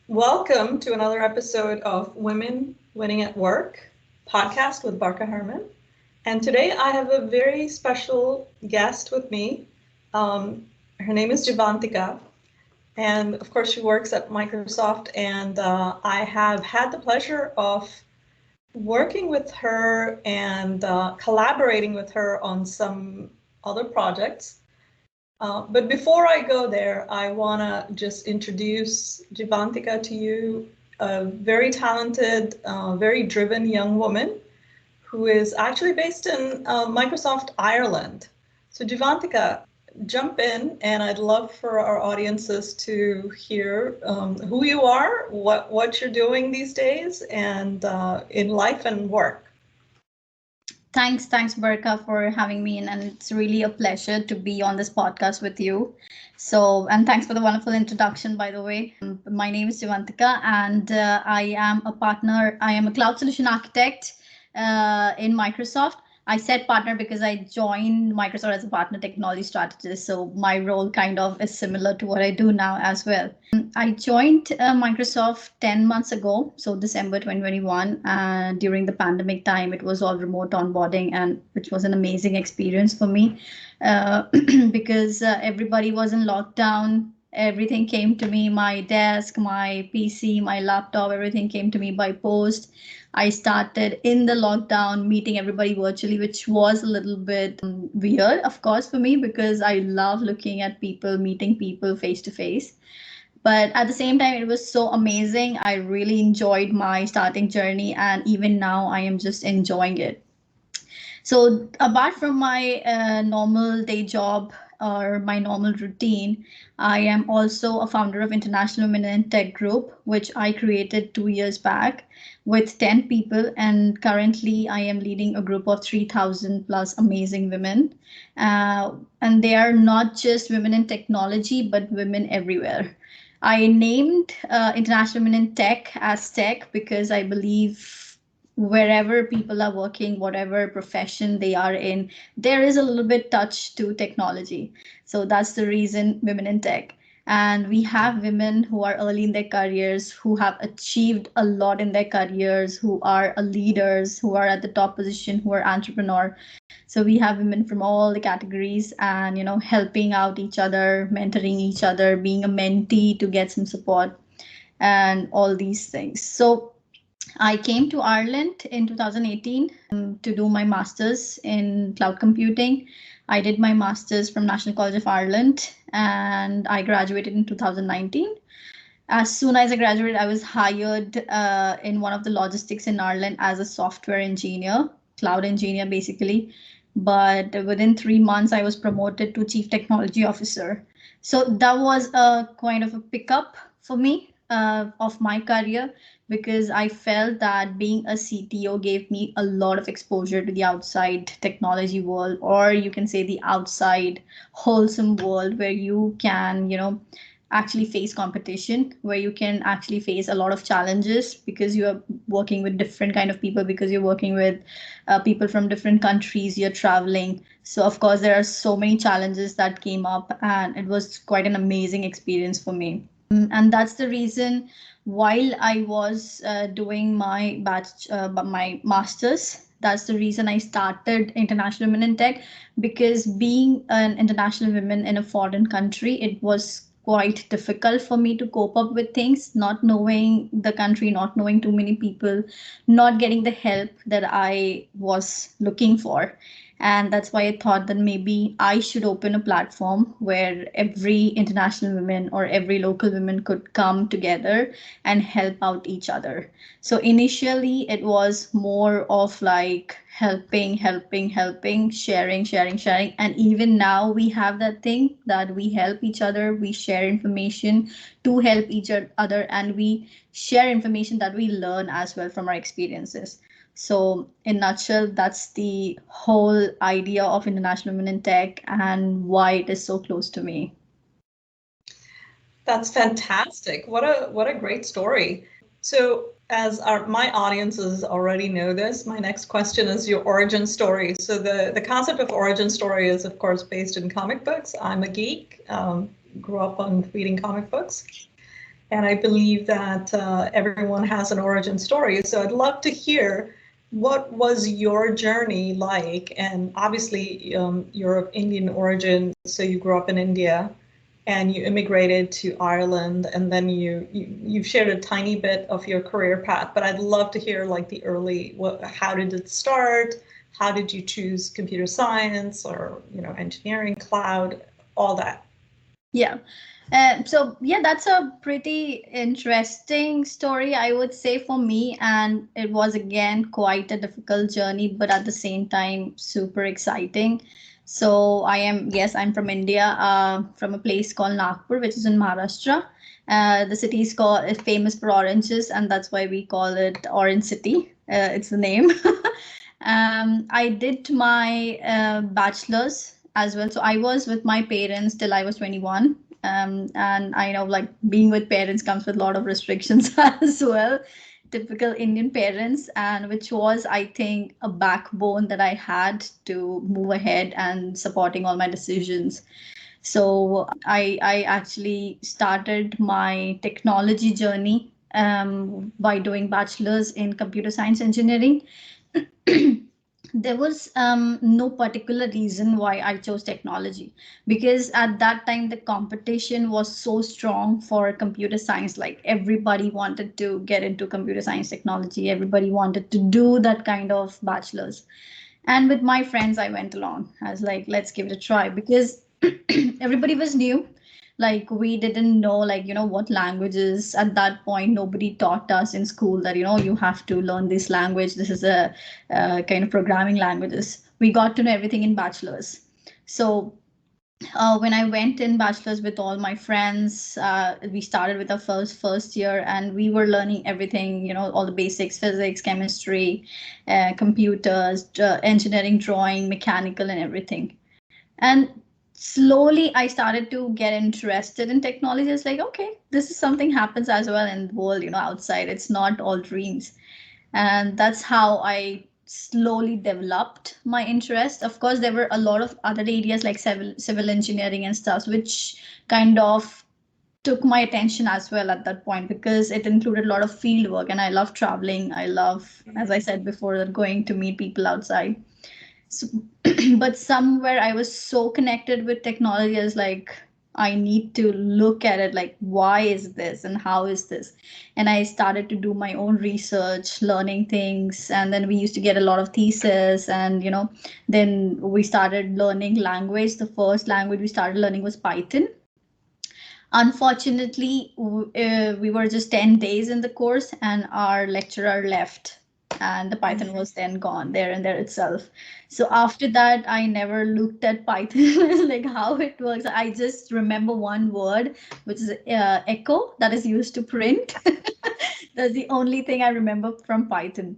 Welcome to another episode of Women Winning at Work podcast with Barka Herman. And today I have a very special guest with me. Her name is Jeevantika. And of course, she works at Microsoft. And I have had the pleasure of working with her and collaborating with her on some other projects. But before I go there, I want to just introduce Jeevantika to you, a very talented, very driven young woman who is actually based in Microsoft Ireland. So Jeevantika, jump in, and I'd love for our audiences to hear who you are, what you're doing these days, and in life and work. Thanks, Berka, for having me in, and it's really a pleasure to be on this podcast with you. So, and thanks for the wonderful introduction, by the way. My name is Jeevantika, and I am a partner. I am a cloud solution architect in Microsoft. I said partner because I joined Microsoft as a partner technology strategist. So my role kind of is similar to what I do now as well. I joined Microsoft 10 months ago, so December 2021. During the pandemic time, it was all remote onboarding, and which was an amazing experience for me because everybody was in lockdown. Everything came to me, my desk, my PC, my laptop, everything came to me by post. I started in the lockdown meeting everybody virtually, which was a little bit weird, of course, for me, because I love looking at people, meeting people face to face. But at the same time, it was so amazing. I really enjoyed my starting journey, and even now I am just enjoying it. So apart from my normal day job or my normal routine, I am also a founder of International Women in Tech Group, which I created 2 years back with 10 people. And currently I am leading a group of 3,000 plus amazing women. And they are not just women in technology, but women everywhere. I named International Women in Tech as tech because I believe wherever people are working, whatever profession they are in, there is a little bit touch to technology. So that's the reason Women in Tech. And we have women who are early in their careers, who have achieved a lot in their careers, who are leaders, who are at the top position, who are entrepreneur. So we have women from all the categories, and helping out each other, mentoring each other, being a mentee to get some support, and all these things. So I came to Ireland in 2018 to do my master's in cloud computing. I did my master's from National College of Ireland, and I graduated in 2019. As soon as I graduated, I was hired in one of the logistics in Ireland as a software engineer, cloud engineer, basically. But within 3 months, I was promoted to chief technology officer. So that was a kind of a pickup for me of my career, because I felt that being a CTO gave me a lot of exposure to the outside technology world, or you can say the outside wholesome world, where you can, actually face competition, where you can actually face a lot of challenges, because you are working with different kind of people, because you're working with people from different countries, you're traveling. So of course there are so many challenges that came up, and it was quite an amazing experience for me. And that's the reason, while I was doing my my master's, that's the reason I started International Women in Tech, because being an international woman in a foreign country, it was quite difficult for me to cope up with things, not knowing the country, not knowing too many people, not getting the help that I was looking for. And that's why I thought that maybe I should open a platform where every international woman or every local woman could come together and help out each other. So initially it was more of like helping, sharing. And even now we have that thing that we help each other, we share information to help each other, and we share information that we learn as well from our experiences. So in a nutshell, that's the whole idea of International Women in Tech and why it is so close to me. That's fantastic. What a great story. So as my audiences already know this, my next question is your origin story. So the concept of origin story is, of course, based in comic books. I'm a geek, grew up on reading comic books. And I believe that everyone has an origin story. So I'd love to hear what was your journey like? And obviously, you're of Indian origin, so you grew up in India and you immigrated to Ireland, and then you've shared a tiny bit of your career path, but I'd love to hear like the early, how did it start? How did you choose computer science or, engineering, cloud, all that? Yeah. So yeah, that's a pretty interesting story, I would say, for me. And it was again quite a difficult journey, but at the same time, super exciting. So yes, I'm from India, from a place called Nagpur, which is in Maharashtra. The city is famous for oranges, and that's why we call it Orange City. It's the name. I did my bachelor's as well. So I was with my parents till I was 21. And I know, like, being with parents comes with a lot of restrictions as well. Typical Indian parents, and which was, I think, a backbone that I had to move ahead and supporting all my decisions. So I actually started my technology journey by doing bachelor's in computer science engineering. There was no particular reason why I chose technology, because at that time the competition was so strong for computer science. Like, everybody wanted to get into computer science technology, everybody wanted to do that kind of bachelor's. And with my friends, I went along. I was like, let's give it a try, because everybody was new. Like, we didn't know, like, what languages. At that point, nobody taught us in school that, you have to learn this language. This is a kind of programming languages. We got to know everything in bachelor's. So when I went in bachelor's with all my friends, we started with our first year, and we were learning everything, all the basics: physics, chemistry, computers, engineering, drawing, mechanical, and everything. And slowly I started to get interested in technology. It's like, okay, this is something happens as well in the world, outside. It's not all dreams. And that's how I slowly developed my interest. Of course, there were a lot of other areas like civil engineering and stuff, which kind of took my attention as well at that point, because it included a lot of field work, and I love traveling. I love, as I said before, going to meet people outside. So, but somewhere I was so connected with technology, as like, I need to look at it, like, why is this and how is this? And I started to do my own research, learning things. And then we used to get a lot of thesis, and then we started learning language. The first language we started learning was Python. Unfortunately, we were just 10 days in the course, and our lecturer left, and the Python was then gone there and there itself. So after that, I never looked at Python, like how it works. I just remember one word, which is echo, that is used to print. That's the only thing I remember from Python.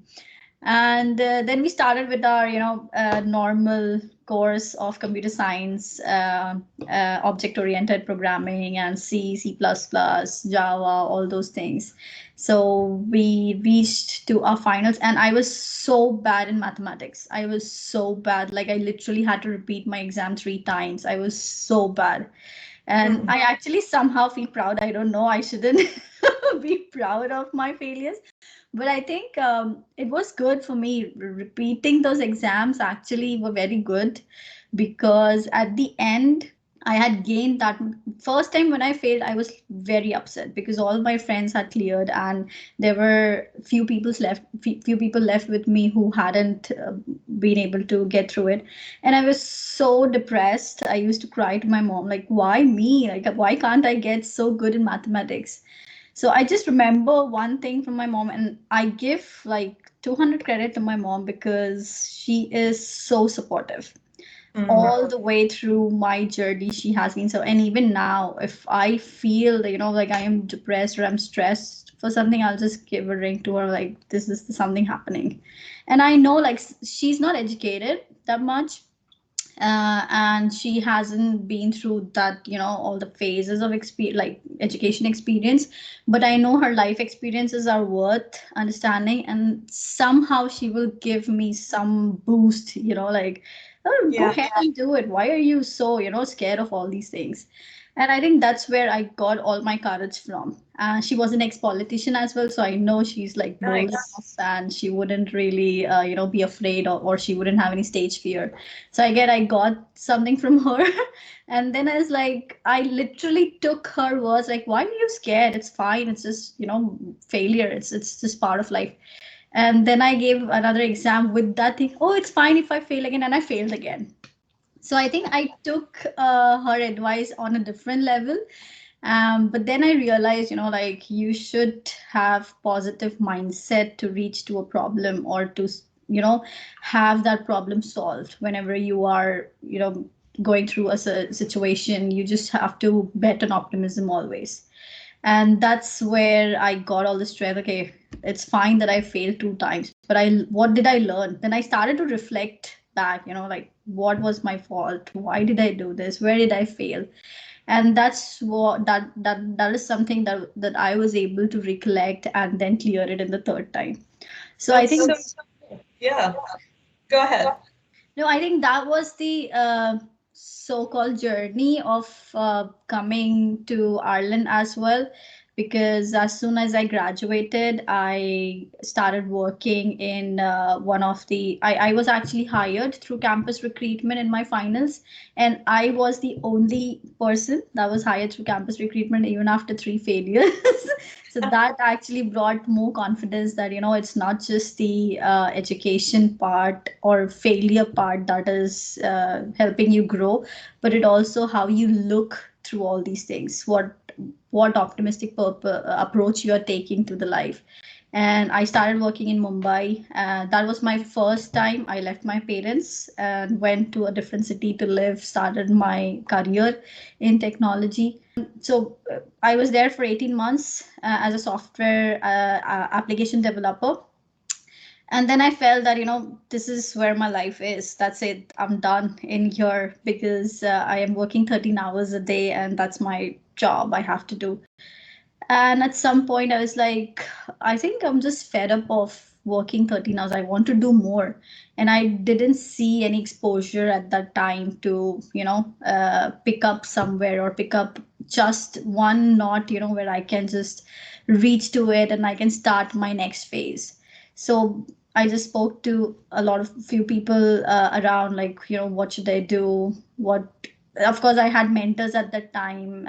And then we started with our normal course of computer science, object oriented programming, and C++, Java, all those things. So we reached to our finals, and I was so bad in mathematics. I was so bad, like, I literally had to repeat my exam 3 times. I was so bad. And I actually somehow feel proud. I don't know, I shouldn't be proud of my failures, but I think it was good for me. Repeating those exams actually were very good, because at the end, I had gained that. First time when I failed, I was very upset, because all my friends had cleared, and there were few people left with me who hadn't been able to get through it. And I was so depressed. I used to cry to my mom, like, why me? Like, why can't I get so good in mathematics? So I just remember one thing from my mom, and I give like 200 credit to my mom, because she is so supportive. All the way through my journey, she has been so. And even now, if I feel that, like, I am depressed or I'm stressed for something, I'll just give a ring to her, like, this is something happening. And I know, like, she's not educated that much, and she hasn't been through that, all the phases of experience, like education experience. But I know her life experiences are worth understanding, and somehow she will give me some boost, like, oh, go ahead and do it. Why are you so, scared of all these things? And I think that's where I got all my courage from. She was an ex-politician as well, so I know she's like bold enough, Nice. and she wouldn't really, be afraid, or she wouldn't have any stage fear. So I got something from her, and then I was like, I literally took her words like, "Why are you scared? It's fine. It's just, failure. It's just part of life." And then I gave another exam with that thing. Oh, it's fine if I fail again, and I failed again. So I think I took her advice on a different level. But then I realized, like, you should have positive mindset to reach to a problem, or to, have that problem solved whenever you are, going through a situation. You just have to bet on optimism always. And that's where I got all the strength. Okay, it's fine that I failed 2 times, but what did I learn? Then I started to reflect back, like, what was my fault? Why did I do this? Where did I fail? And that's what that is something that I was able to recollect and then clear it in the third time. So I That's think, so cool. Yeah. Go ahead. no, I think that was the so-called journey of coming to Ireland as well. Because as soon as I graduated, I started working in one of the. I was actually hired through campus recruitment in my finals, and I was the only person that was hired through campus recruitment even after 3 failures. So that actually brought more confidence that, it's not just the education part or failure part that is helping you grow, but it also how you look through all these things, what optimistic approach you are taking to the life. And I started working in Mumbai. That was my first time I left my parents and went to a different city to live, started my career in technology. So I was there for 18 months as a software application developer. And then I felt that, this is where my life is. That's it. I'm done in here, because I am working 13 hours a day, and that's my job I have to do. And at some point, I was like, I think I'm just fed up of working 13 hours. I want to do more. And I didn't see any exposure at that time to, pick up somewhere, or pick up just one knot, where I can just reach to it and I can start my next phase. So I just spoke to a lot of few people around, like, what should I do? What, of course, I had mentors at that time.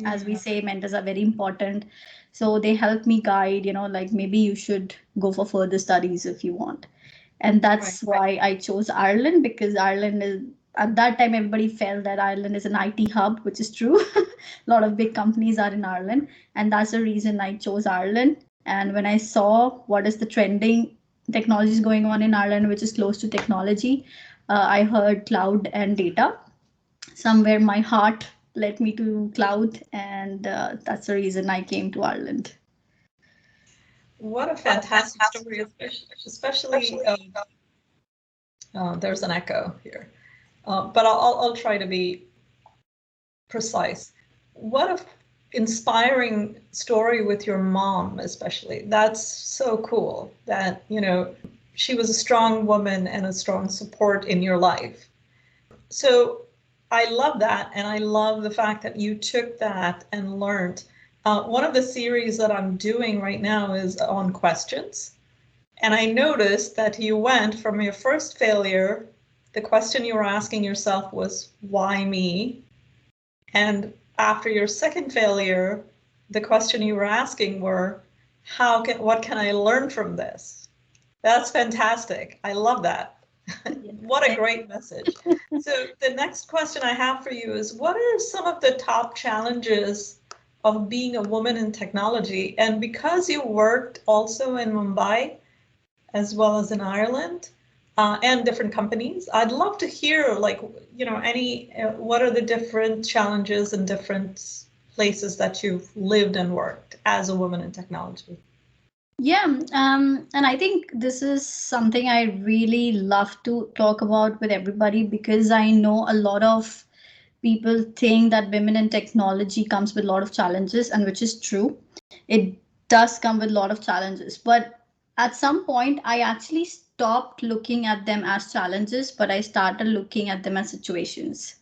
As we say, mentors are very important. So they helped me guide, like, maybe you should go for further studies if you want. And Right. that's why I chose Ireland, because Ireland is, at that time, everybody felt that Ireland is an IT hub, which is true. A lot of big companies are in Ireland. And that's the reason I chose Ireland. And when I saw what is the trending technologies going on in Ireland, which is close to technology, I heard cloud and data. Somewhere my heart led me to cloud, and that's the reason I came to Ireland. What a fantastic story, especially there's an echo here, but I'll try to be precise. What a inspiring story with your mom, especially. That's so cool that, she was a strong woman and a strong support in your life. So I love that. And I love the fact that you took that and learned. One of the series that I'm doing right now is on questions. And I noticed that you went from your first failure, the question you were asking yourself was, why me? And after your second failure, the question you were asking were, what can I learn from this? That's fantastic. I love that. What a great message. So the next question I have for you is, what are some of the top challenges of being a woman in technology? And because you worked also in Mumbai as well as in Ireland, and different companies, I'd love to hear, like, what are the different challenges and different places that you've lived and worked as a woman in technology? Yeah, and I think this is something I really love to talk about with everybody, because I know a lot of people think that women in technology comes with a lot of challenges, and which is true. It does come with a lot of challenges, but at some point, I actually stopped looking at them as challenges, but I started looking at them as situations.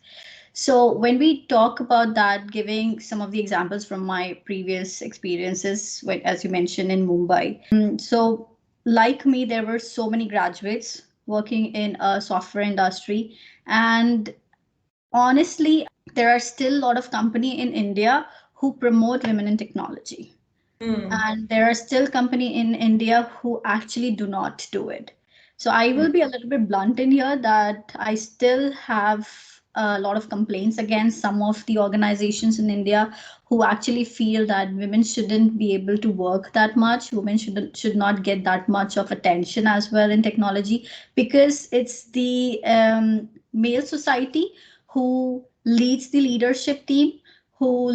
So when we talk about that, giving some of the examples from my previous experiences, as you mentioned in Mumbai. So like me, there were so many graduates working in a software industry, and honestly, there are still a lot of company in India who promote women in technology. And there are still company in India who actually do not do it. So I will be a little bit blunt in here that I still have a lot of complaints against some of the organizations in India who actually feel that women shouldn't be able to work that much. Women should not get that much of attention as well in technology, because it's the male society who leads the leadership team, who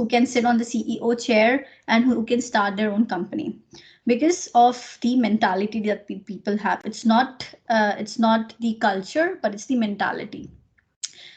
can sit on the CEO chair, and who can start their own company, because of the mentality that people have. It's not the culture, but it's the mentality.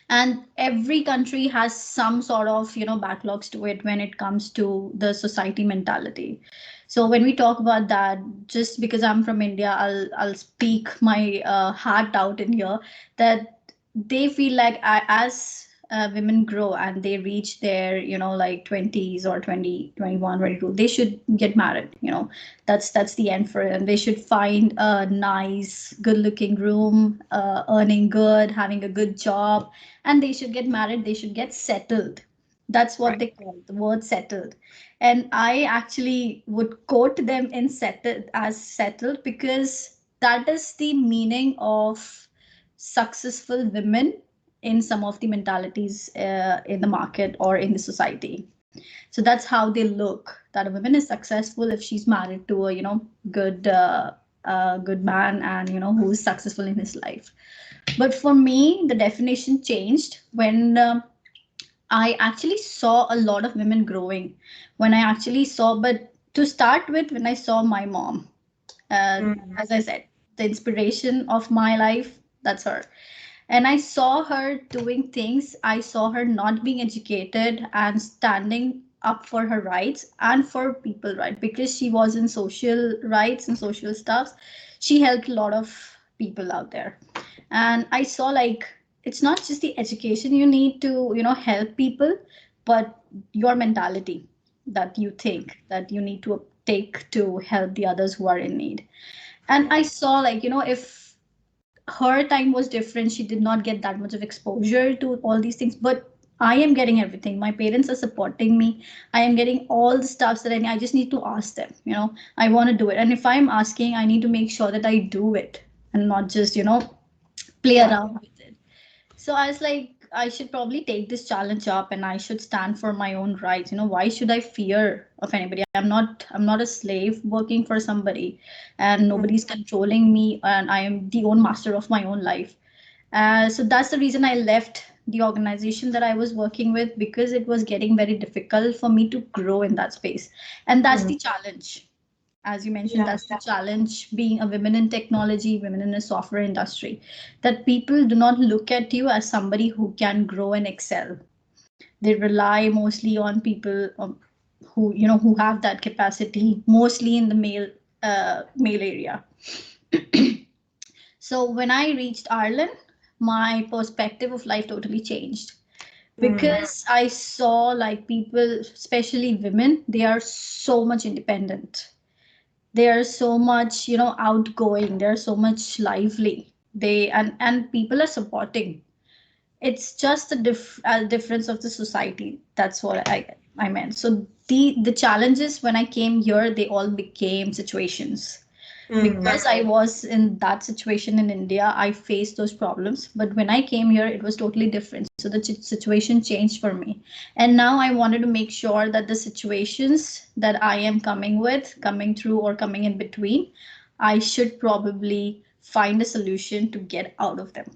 And every country has some sort of backlogs to it when it comes to the society mentality. So when we talk about that, just because I'm from India, I'll speak my heart out in here, that they feel like as women grow and they reach their like 20s or 20, 21, 22, they should get married. That's the end for them. They should find a nice good looking groom, earning good, having a good job, and they should get married. They should get settled. That's what Right. they call the word settled. And I actually would quote them in settled as settled, because that is the meaning of successful women in some of the mentalities in the market or in the society. So that's how they look, that a woman is successful if she's married to a good good man, and who is successful in his life. But for me, the definition changed when I actually saw a lot of women growing. When I actually saw, but to start with, when I saw my mom, uh, Mm. as I said, the inspiration of my life, that's her. And I saw her doing things. I saw her not being educated and standing up for her rights and for people right, because she was in social rights and social stuffs. She helped a lot of people out there. And I saw, like, it's not just the education you need to help people, but your mentality, that you think that you need to take to help the others who are in need. And I saw, like, if her time was different, she did not get that much of exposure to all these things, but I am getting everything. My parents are supporting me. I am getting all the stuff that I need. I just need to ask them. I want to do it, and if I'm asking, I need to make sure that I do it and not just play Yeah. around with it. So I was like, I should probably take this challenge up and I should stand for my own rights. Why should I fear of anybody? I'm not a slave working for somebody, and Mm. nobody's controlling me, and I am the own master of my own life. So that's the reason I left the organization that I was working with, because it was getting very difficult for me to grow in that space. And that's Mm. the challenge. As you mentioned, Yeah. that's the challenge, being a woman in technology, women in the software industry, that people do not look at you as somebody who can grow and excel. They rely mostly on people who have that capacity, mostly in the male area. So when I reached Ireland, my perspective of life totally changed, Mm. because I saw, like, people, especially women, they are so much independent. They are so much outgoing. They're so much lively. And people are supporting. It's just a difference of the society. That's what I meant. So the challenges when I came here, they all became situations. Mm. Because I was in that situation in India, I faced those problems. But when I came here, it was totally different. So the situation changed for me. And now I wanted to make sure that the situations that I am coming through, or coming in between, I should probably find a solution to get out of them.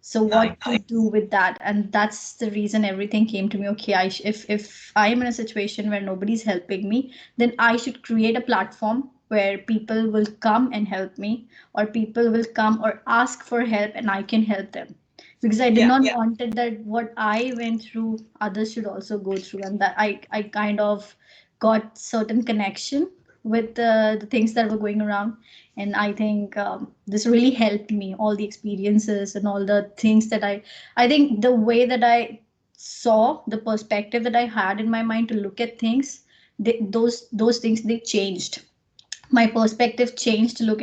So what to do with that? And that's the reason everything came to me. Okay, if I am in a situation where nobody's helping me, then I should create a platform where people will come and help me, or people will come or ask for help and I can help them. Because I did Yeah. not wanted that what I went through, others should also go through, and that I kind of got certain connection with the things that were going around. And I think this really helped me, all the experiences and all the things that I think the way that I saw, the perspective that I had in my mind to look at things, those things, they changed. My perspective changed to look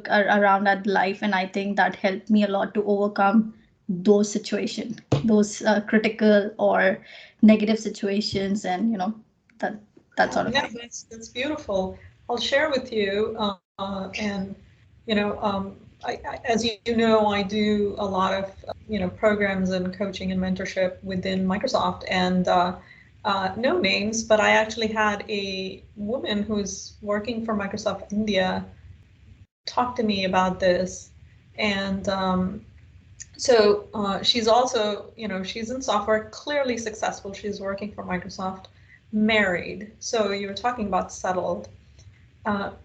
around at life, and I think that helped me a lot to overcome those situations, those critical or negative situations, and that that sort of Yeah, thing. that's beautiful. I'll share with you, and as you know, I do a lot of programs and coaching and mentorship within Microsoft, and no names, but I actually had a woman who's working for Microsoft India talk to me about this, and she's also, she's in software, clearly successful. She's working for Microsoft, married. So you were talking about settled.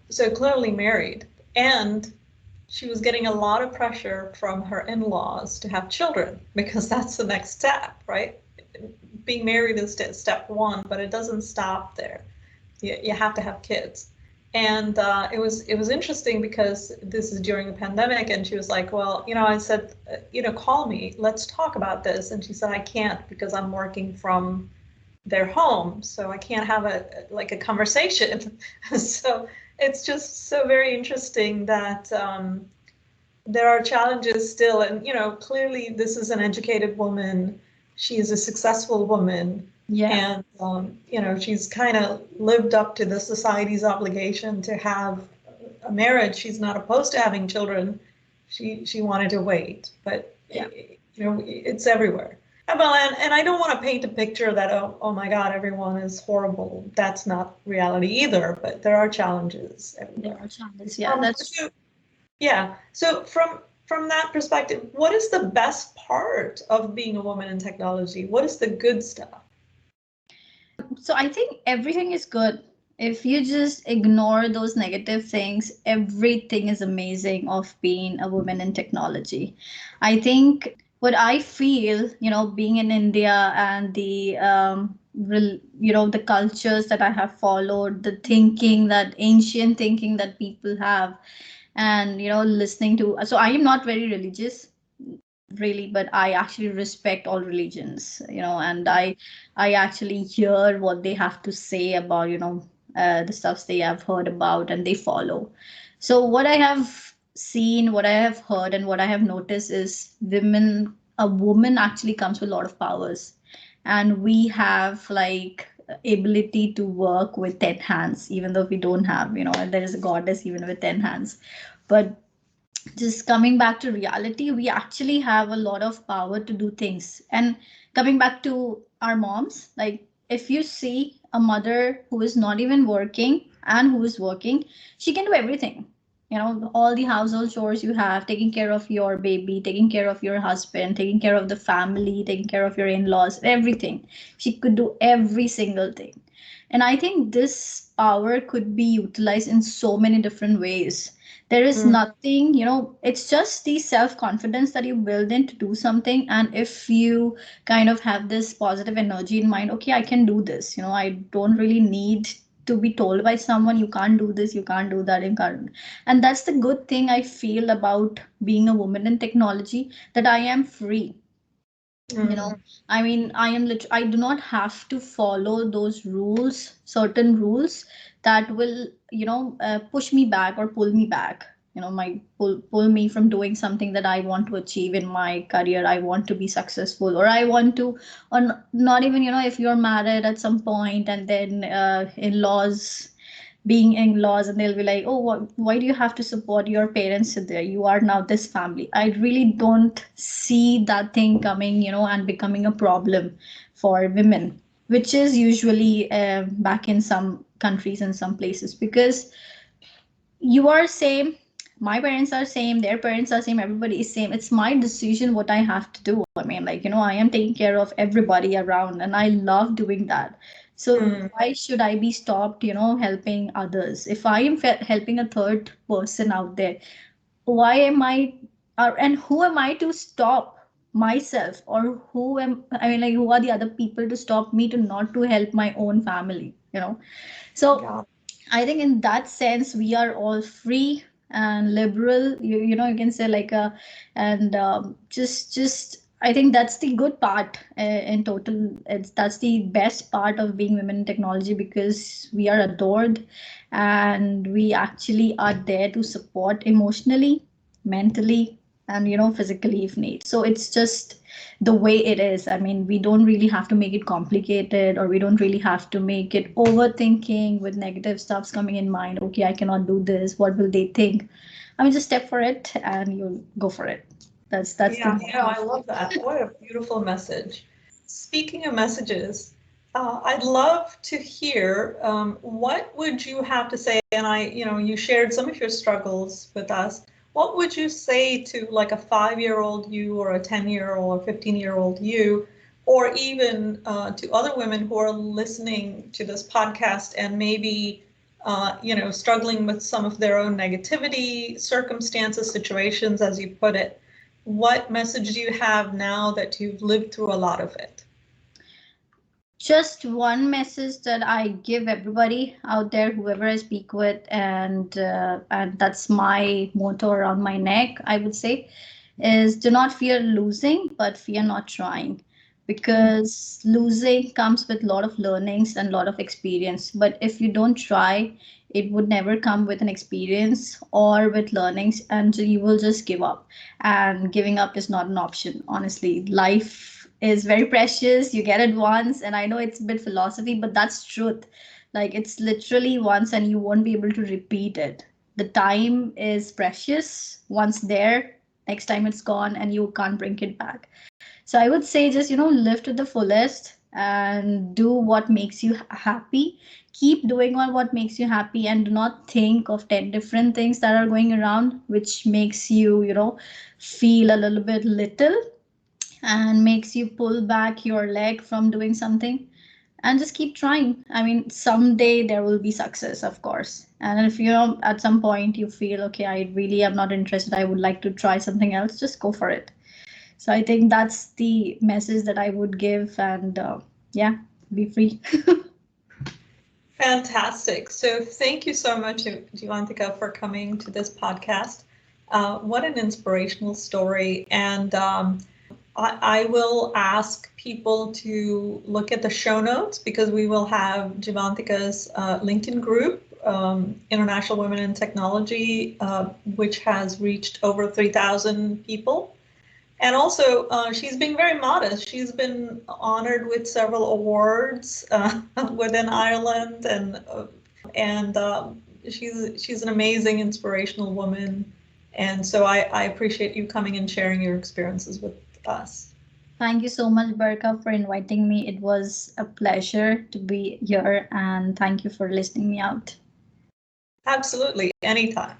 So clearly married. And she was getting a lot of pressure from her in-laws to have children because that's the next step, right? Being married is step one, but it doesn't stop there. You have to have kids. And it was interesting because this is during the pandemic, and she was like, well, I said, call me, let's talk about this. And she said, I can't because I'm working from their home, so I can't have a conversation. So it's just so very interesting that there are challenges still, and clearly this is an educated woman. She is a successful woman, Yeah. and she's kind of lived up to the society's obligation to have a marriage. She's not opposed to having children. She wanted to wait, but Yeah. it's everywhere. Well, and I don't want to paint a picture that oh my God, everyone is horrible. That's not reality either, but there are challenges There everywhere. are challenges. Yeah, that's So yeah. So from that perspective, what is the best part of being a woman in technology? What is the good stuff? so I think everything is good. If you just ignore those negative things, everything is amazing of being a woman in technology. I think what I feel, being in India, and the the cultures that I have followed, the thinking, that ancient thinking that people have, and listening to. So I am not very religious, really, but I actually respect all religions, and I actually hear what they have to say about the stuffs they have heard about, and they follow. So what I have seen, what I have heard, and what I have noticed is a woman actually comes with a lot of powers, and we have like ability to work with 10 hands, even though we don't have, there is a goddess even with 10 hands. But just coming back to reality, we actually have a lot of power to do things. And coming back to our moms, like if you see a mother who is not even working and who is working, she can do everything. All the household chores you have, taking care of your baby, taking care of your husband, taking care of the family, taking care of your in-laws, everything. She could do every single thing. And I think this power could be utilized in so many different ways. There is Mm, nothing, it's just the self confidence that you build in to do something. And if you kind of have this positive energy in mind, okay, I can do this, I don't really need to be told by someone, you can't do this, you can't do that, you can't. And that's the good thing I feel about being a woman in technology, that I am free. you know mm, I mean, I do not have to follow those rules, certain rules that will push me back or pull me back, might pull me from doing something that I want to achieve in my career. I want to be successful, or I want to, or not even, if you're married at some point, and then in-laws, being in-laws, and they'll be like, oh, why do you have to support your parents there, you are now this family. I really don't see that thing coming, and becoming a problem for women, which is usually back in some countries and some places, because you are same, my parents are same, their parents are same, everybody is same. It's my decision what I have to do. I mean, like, I am taking care of everybody around, and I love doing that. So mm. why should I be stopped, helping others? If I am helping a third person out there, why am I, and who am I to stop myself? Or who am I mean, like, who are the other people to stop me to not to help my own family? So Got it. I think in that sense, we are all free and liberal. You can say like a, and just I think that's the good part in total. That's the best part of being women in technology because we are adored, and we actually are there to support emotionally, mentally, and physically if need. So it's just the way it is. I mean, we don't really have to make it complicated, or we don't really have to make it overthinking with negative stuffs coming in mind. Okay, I cannot do this. What will they think? I mean, just step for it and you go for it. That's the Yeah, motto. I love that. What a beautiful message. Speaking of messages, I'd love to hear what would you have to say? And you shared some of your struggles with us. What would you say to like a 5-year-old you or a 10-year-old or 15-year-old you, or even to other women who are listening to this podcast and maybe struggling with some of their own negativity, circumstances, situations, as you put it? What message do you have now that you've lived through a lot of it? Just one message that I give everybody out there, whoever I speak with, and that's my motto around my neck, I would say, is do not fear losing, but fear not trying. Because losing comes with a lot of learnings and a lot of experience. But if you don't try, it would never come with an experience or with learnings, and you will just give up. And giving up is not an option, honestly. Life is very precious. You get it once, and I know it's a bit philosophy, but that's truth. Like, it's literally once, and you won't be able to repeat it. The time is precious. Once there, next time it's gone, and you can't bring it back. So I would say just, live to the fullest and do what makes you happy. Keep doing all what makes you happy, and do not think of 10 different things that are going around, which makes you, feel a little bit little and makes you pull back your leg from doing something. And just keep trying. I mean, someday there will be success, of course. And if at some point you feel, okay, I really am not interested, I would like to try something else, just go for it. So I think that's the message that I would give, and yeah, be free. Fantastic. So thank you so much, Jeevantika, for coming to this podcast. What an inspirational story. And I will ask people to look at the show notes because we will have Jeevantika's LinkedIn group, International Women in Technology, which has reached over 3,000 people. And also, she's being very modest. She's been honored with several awards within Ireland, and she's an amazing, inspirational woman. And so I appreciate you coming and sharing your experiences with us. Thank you so much, Barka, for inviting me. It was a pleasure to be here, and thank you for listening me out. Absolutely, anytime.